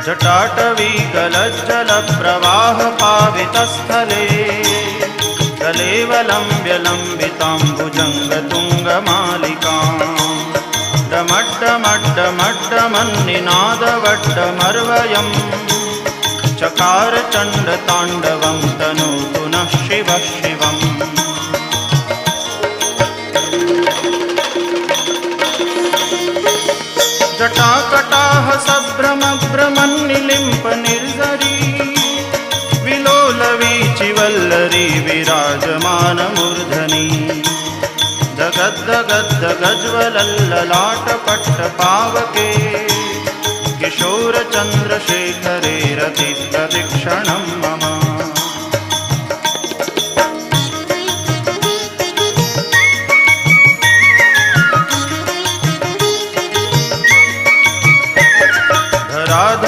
जटाटवी गलज्जलप्रवाहपावितस्थले कलेवलम्ब्यलम्बिताम्बुजङ्गतुङ्गमालिकाम् डमड्डमड्डमड्डमन्निनादवड्डमर्वयम् चकार चण्डताण्डवं तनोतु नः शिवः शिवम्। जटाकटाह सभ्रमभ्रमन्निलिम्प निर्झरी विलोलवीचिवल्लरी विराजमानमूर्धनि जगद्दगद्दगज्वलल्ललाटपट्टपावके किशोरचन्द्रशेखरे रतिप्रदक्षिणं मम।